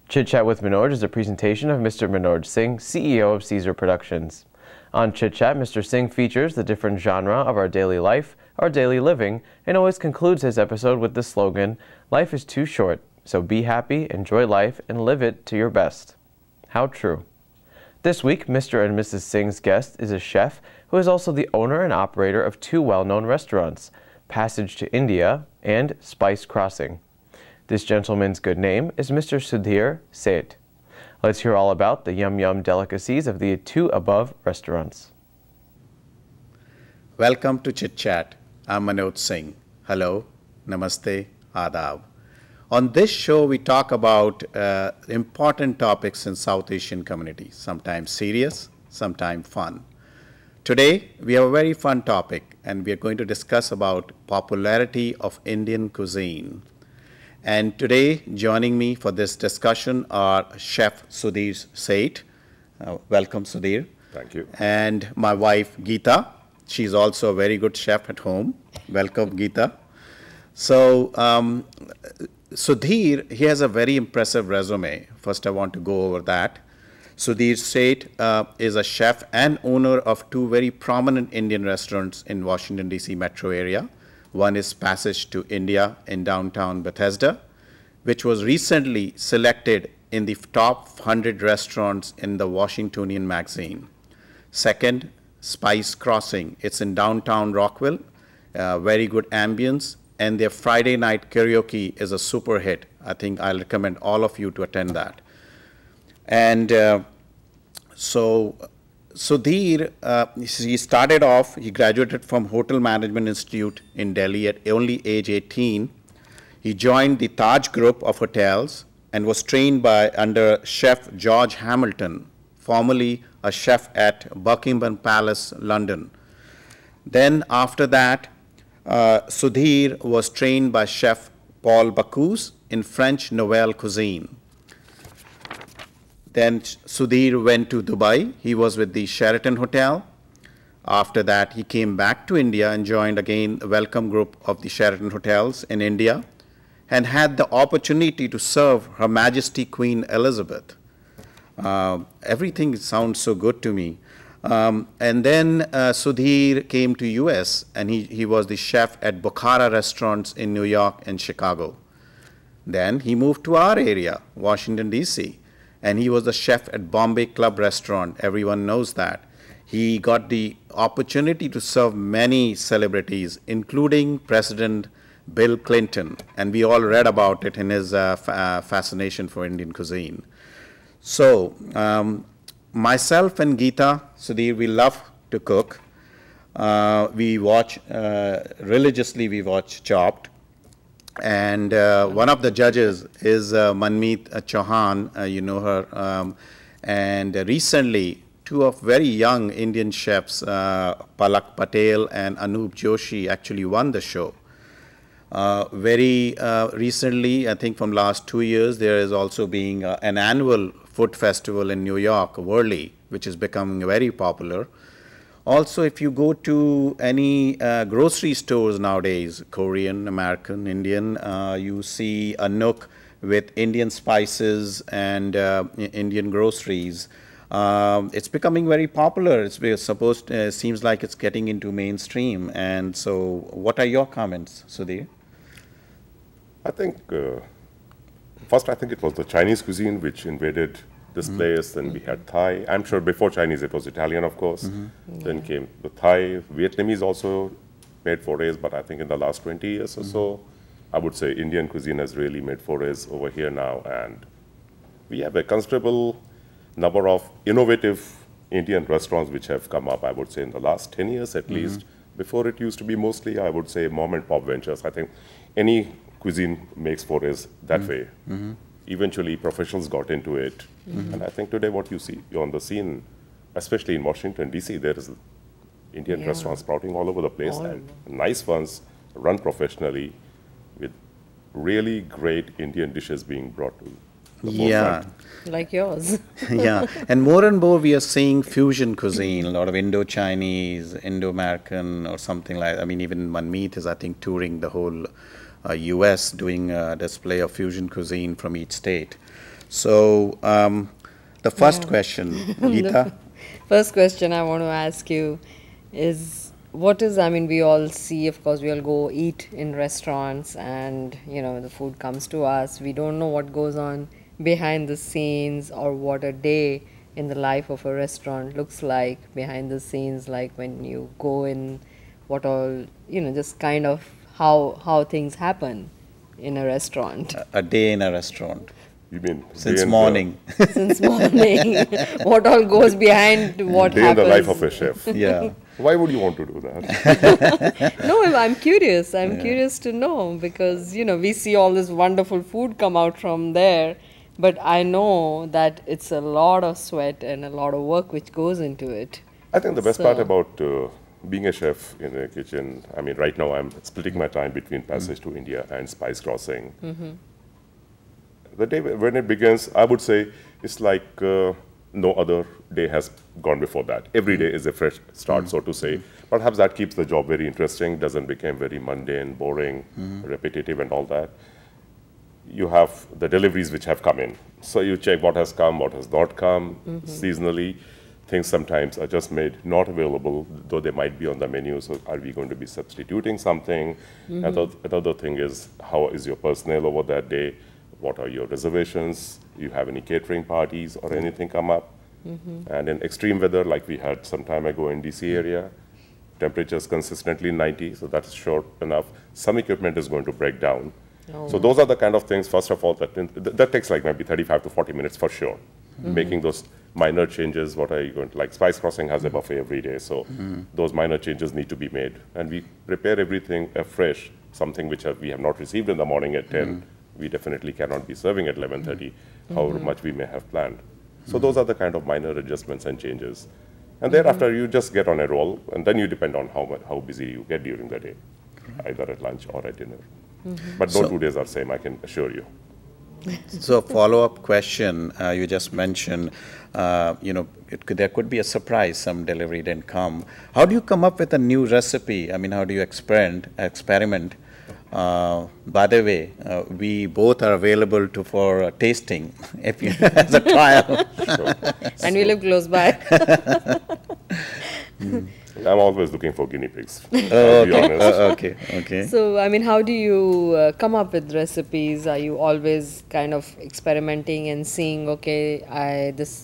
Chit Chat with Manoj is a presentation of Mr. Manoj Xing, CEO of Caesar Productions. On Chit Chat, Mr. Xing features the different genre of our daily life, our daily living, and always concludes his episode with the slogan, "Life is too short, so be happy, enjoy life, and live it to your best." How true. This week, Mr. and Mrs. Xing's guest is a chef who is also the owner and operator of two well-known restaurants, Passage to India and Spice Crossing. This gentleman's good name is Mr. Sudhir Seth. Let's hear all about the yum-yum delicacies of the two above restaurants. Welcome to Chit Chat. I'm Manoj Singh. Hello, namaste, adab. On this show, we talk about important topics in South Asian communities, sometimes serious, sometimes fun. Today, we have a very fun topic, and we are going to discuss about popularity of Indian cuisine. And today, joining me for this discussion are Chef Sudhir Seth. Welcome, Sudhir. Thank you. And my wife, Geeta. She's also a very good chef at home. Welcome, Geeta. So, Sudhir, he has a very impressive resume. First, I want to go over that. Sudhir Seth is a chef and owner of two very prominent Indian restaurants in Washington, D.C. metro area. One is Passage to India in downtown Bethesda, which was recently selected in the top 100 restaurants in the Washingtonian magazine. Second, Spice Crossing. It's in downtown Rockville, very good ambience, and their Friday night karaoke is a super hit. I think I'll recommend all of you to attend that. And so Sudhir, he started off, he graduated from Hotel Management Institute in Delhi at only age 18. He joined the Taj Group of hotels and was trained under Chef George Hamilton, formerly a chef at Buckingham Palace, London. Then after that, Sudhir was trained by Chef Paul Bocuse in French Nouvelle Cuisine. Then Sudhir went to Dubai. He was with the Sheraton Hotel. After that, he came back to India and joined again the Welcome Group of the Sheraton Hotels in India and had the opportunity to serve Her Majesty Queen Elizabeth. Everything sounds so good to me. And then Sudhir came to US and he was the chef at Bukhara restaurants in New York and Chicago. Then he moved to our area, Washington, D.C., and he was the chef at Bombay Club Restaurant. Everyone knows that. He got the opportunity to serve many celebrities, including President Bill Clinton, and we all read about it in his fascination for Indian cuisine. So, myself and Geeta, Sudhir, we love to cook. We watch, religiously we watch Chopped. And one of the judges is Manmeet Chauhan, you know her. And recently, two of very young Indian chefs, Palak Patel and Anup Joshi, actually won the show. Very recently, I think from last 2 years, there is also being an annual food festival in New York, Whirly, which is becoming very popular. Also, if you go to any grocery stores nowadays, Korean, American, Indian, you see a nook with Indian spices and Indian groceries. It's becoming very popular. It's seems like it's getting into mainstream. And so, what are your comments, Sudhir? I think, first I think it was the Chinese cuisine which invaded this place, then we had Thai. I'm sure before Chinese it was Italian, of course. Then came the Thai. Vietnamese also made forays, but I think in the last 20 years or so, I would say Indian cuisine has really made forays over here now. And we have a considerable number of innovative Indian restaurants which have come up, I would say, in the last 10 years at least. Before it used to be mostly, I would say, mom and pop ventures. I think any cuisine makes forays that way. Eventually, professionals got into it. And I think today what you see on the scene, especially in Washington, D.C., there is Indian restaurants sprouting all over the place, and nice ones run professionally with really great Indian dishes being brought to the forefront. Like yours. Yeah, and more we are seeing fusion cuisine, a lot of Indo-Chinese, Indo-American or something like that. I mean, even Manmeet is, I think, touring the whole US doing a display of fusion cuisine from each state. So the first question, Geeta. First question I want to ask you is, what is, I mean, we all see, of course, we all go eat in restaurants and, you know, the food comes to us. We don't know what goes on behind the scenes or what a day in the life of a restaurant looks like behind the scenes, like when you go in, what all, you know, just kind of how things happen in a restaurant. A day in a restaurant. You mean Since morning. Since morning, what all goes behind what day happens. in the life of a chef. Yeah. Why would you want to do that? No, I'm curious. I'm curious to know because, you know, we see all this wonderful food come out from there, but I know that it's a lot of sweat and a lot of work which goes into it. I think the best part about being a chef in a kitchen, I mean, right now I'm splitting my time between Passage to India and Spice Crossing. The day when it begins, I would say it's like no other day has gone before that. Every day is a fresh start, so to say. Perhaps that keeps the job very interesting, doesn't become very mundane, boring, repetitive and all that. You have the deliveries which have come in. So you check what has come, what has not come. Seasonally, things sometimes are just made not available, though they might be on the menu. So are we going to be substituting something? Another thing is, how is your personnel over that day? What are your reservations? You have any catering parties or anything come up? And in extreme weather, like we had some time ago in DC area, temperatures consistently 90, so that's short enough. Some equipment is going to break down. So those are the kind of things, first of all, that takes like maybe 35 to 40 minutes for sure. Making those minor changes, what are you going to, like Spice Crossing has a buffet every day, so those minor changes need to be made. And we prepare everything afresh, something which we have not received in the morning at 10. We definitely cannot be serving at 11:30, however much we may have planned. So those are the kind of minor adjustments and changes. And thereafter, you just get on a roll, and then you depend on how busy you get during the day, either at lunch or at dinner. But no 2 days are same, I can assure you. So follow-up question, you just mentioned, you know, there could be a surprise, some delivery didn't come. How do you come up with a new recipe? I mean, how do you experiment? By the way, we both are available for tasting if you, as a trial. And we live close by. I'm always looking for guinea pigs, to be honest. Okay. So, I mean, how do you come up with recipes? Are you always kind of experimenting and seeing, okay,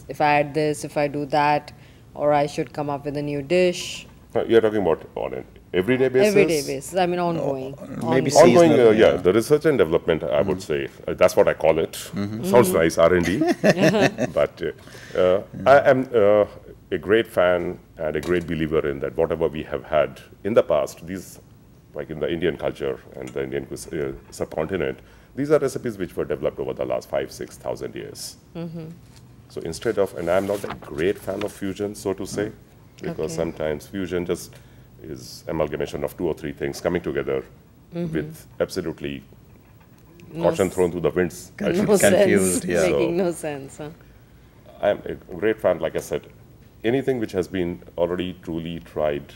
if I add this, if I do that, or I should come up with a new dish? You're talking about on an everyday basis? Everyday basis, I mean ongoing. Maybe Ongoing, seasonal, yeah, the research and development, I would say, that's what I call it. Sounds nice, R&D. But I am a great fan and a great believer in that whatever we have had in the past, these, like in the Indian culture and the Indian subcontinent, these are recipes which were developed over the last 5,000 to 6,000 years. So instead of, and I'm not a great fan of fusion, so to say, because sometimes fusion just is amalgamation of 2 or 3 things coming together with absolutely caution thrown to the winds. Confused, yeah. Making no sense. Huh? I'm a great fan, like I said, anything which has been already truly tried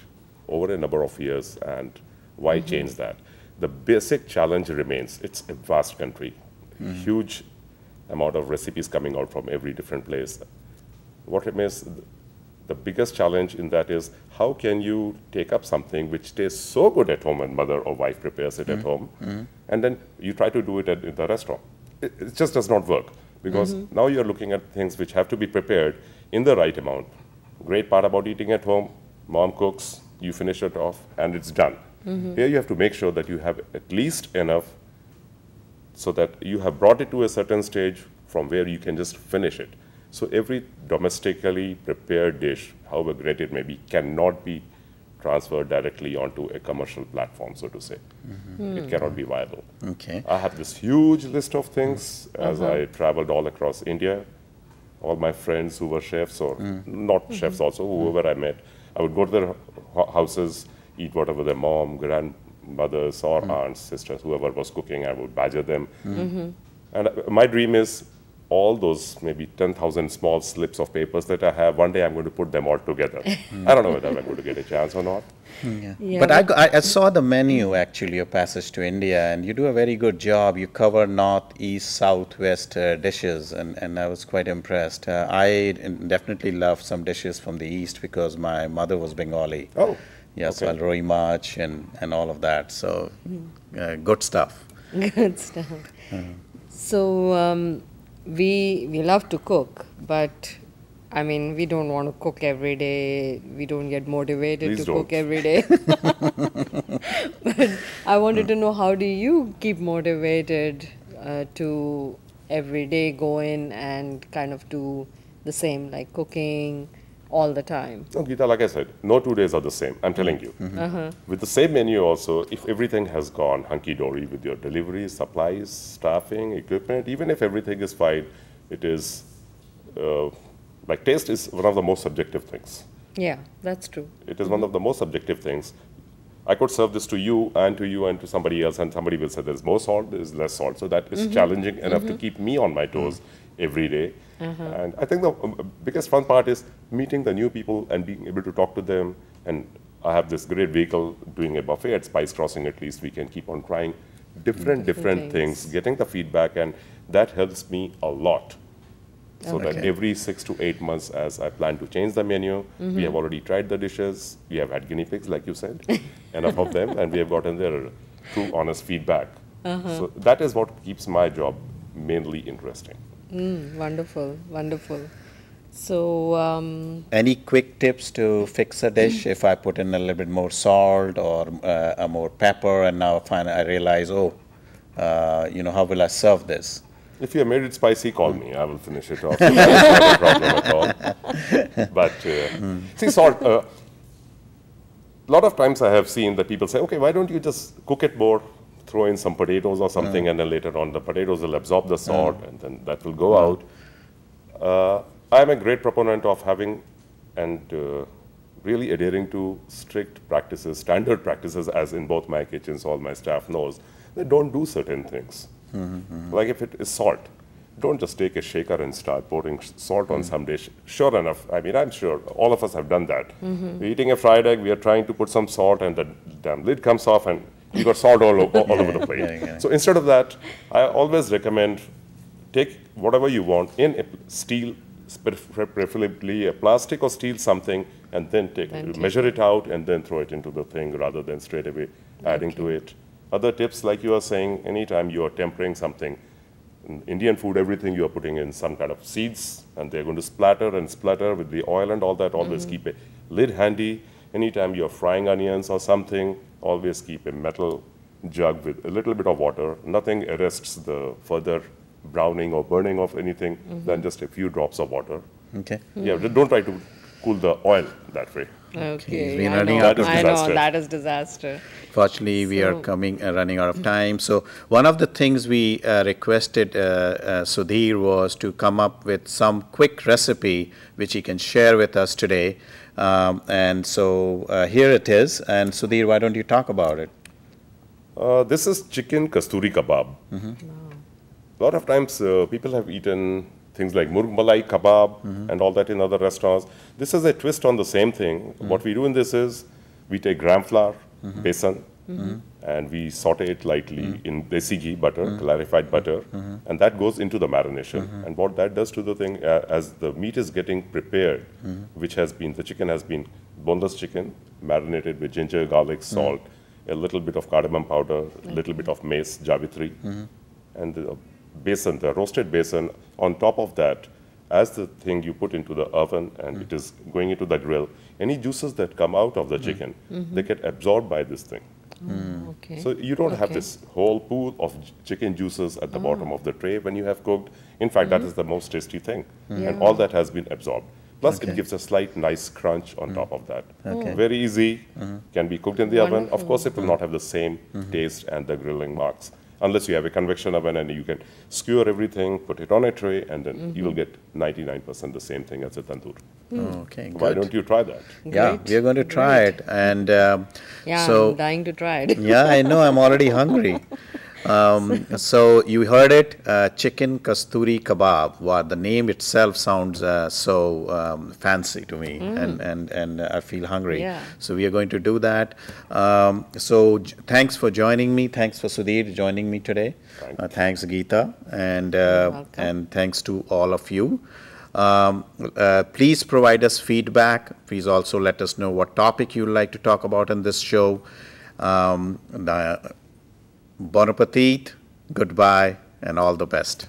over a number of years, and why change that? The basic challenge remains. It's a vast country, huge amount of recipes coming out from every different place. What remains, the biggest challenge in that is, how can you take up something which tastes so good at home when mother or wife prepares it at home, and then you try to do it in the restaurant? It just does not work, because now you're looking at things which have to be prepared in the right amount. Great part about eating at home, mom cooks, you finish it off, and it's done. Here you have to make sure that you have at least enough so that you have brought it to a certain stage from where you can just finish it. So every domestically prepared dish, however great it may be, cannot be transferred directly onto a commercial platform, so to say. It cannot be viable. Okay. I have this huge list of things as I traveled all across India. All my friends who were chefs, or not chefs also, whoever I met, I would go to their houses, eat whatever their mom, grandmothers, or aunts, sisters, whoever was cooking, I would badger them. And my dream is, all those maybe 10,000 small slips of papers that I have, one day I'm going to put them all together. I don't know whether I'm going to get a chance or not. Yeah. But I saw the menu actually, your passage to India, and you do a very good job. You cover north, east, south, west dishes, and I was quite impressed. I definitely love some dishes from the east because my mother was Bengali. Oh. Yeah, okay. so Roi Mach and all of that. So good stuff. Good stuff. So we love to cook, but I mean, we don't want to cook every day. We don't get motivated Please to don't. cook every day. But I wanted to know, how do you keep motivated to every day go in and kind of do the same, like cooking all the time? No, Geeta, like I said, no 2 days are the same. I'm telling you. With the same menu also, if everything has gone hunky-dory with your deliveries, supplies, staffing, equipment, even if everything is fine, it is, like taste is one of the most subjective things. Yeah, that's true. It is one of the most subjective things. I could serve this to you and to somebody else, and somebody will say there's more salt, there's less salt. So that is challenging enough to keep me on my toes every day. And I think the biggest fun part is meeting the new people and being able to talk to them. And I have this great vehicle doing a buffet at Spice Crossing. At least we can keep on trying different things, getting the feedback, and that helps me a lot. So that every 6 to 8 months, as I plan to change the menu, we have already tried the dishes. We have had guinea pigs, like you said, enough of them, and we have gotten their true, honest feedback. So that is what keeps my job mainly interesting. Wonderful, wonderful. So, Any quick tips to fix a dish if I put in a little bit more salt or more pepper, and now I realize, how will I serve this? If you have made it spicy, call me. I will finish it off. That's not a problem at all. But see, salt. A lot of times I have seen that people say, okay, why don't you just cook it more, throw in some potatoes or something, and then later on the potatoes will absorb the salt, and then that will go out. I'm a great proponent of having and really adhering to strict practices, standard practices, as in both my kitchens, all my staff knows. They don't do certain things. Like if it is salt, don't just take a shaker and start pouring salt on some dish. Sure enough, I mean, I'm sure all of us have done that. We're eating a fried egg, we are trying to put some salt, and the damn lid comes off, and you got salt all over the plate. So instead of that, I always recommend take whatever you want in a steel, preferably a plastic or steel something, and then measure it out and then throw it into the thing rather than straight away adding to it. Other tips, like you are saying, anytime you are tempering something, in Indian food, everything you are putting in some kind of seeds, and they're going to splatter and splutter with the oil and all that. Always keep a lid handy. Anytime you're frying onions or something, always keep a metal jug with a little bit of water. Nothing arrests the further browning or burning of anything than just a few drops of water. Okay. Yeah, don't try to cool the oil that way. Okay, Okay, we're I running know, out of I know, disaster. that is disaster. Fortunately, we are running out of time. So one of the things we requested Sudhir was to come up with some quick recipe which he can share with us today. And so here it is. And Sudhir, why don't you talk about it? This is chicken kasturi kebab. A lot of times people have eaten things like murg malai kebab and all that in other restaurants. This is a twist on the same thing. What we do in this is we take gram flour, besan, and we saute it lightly in desi ghee butter, clarified butter, and that goes into the marination. And what that does to the thing, as the meat is getting prepared, which has been, the chicken has been boneless chicken, marinated with ginger, garlic, salt, a little bit of cardamom powder, a little bit of mace, javitri, and the besan, the roasted besan. On top of that, as the thing you put into the oven and it is going into the grill, any juices that come out of the chicken, they get absorbed by this thing. Okay. So you don't have this whole pool of chicken juices at the bottom of the tray when you have cooked. In fact, that is the most tasty thing. And all that has been absorbed. Plus, it gives a slight nice crunch on top of that. Very easy, can be cooked in the oven. Of course, it will not have the same taste and the grilling marks. Unless you have a convection oven and you can skewer everything, put it on a tray, and then you will get 99% the same thing as a tandoor. Okay, good. Why don't you try that? Yeah, Great, we are going to try it. And Yeah, so, I'm dying to try it. yeah, I know, I'm already hungry. So you heard it, chicken kasturi kebab. Wow, the name itself sounds so fancy to me, and I feel hungry. Yeah. So we are going to do that. Thanks for joining me. Thanks for Sudhir joining me today. Thanks Geeta, and thanks to all of you. Please provide us feedback. Please also let us know what topic you'd like to talk about in this show. Bon appetit, goodbye, and all the best.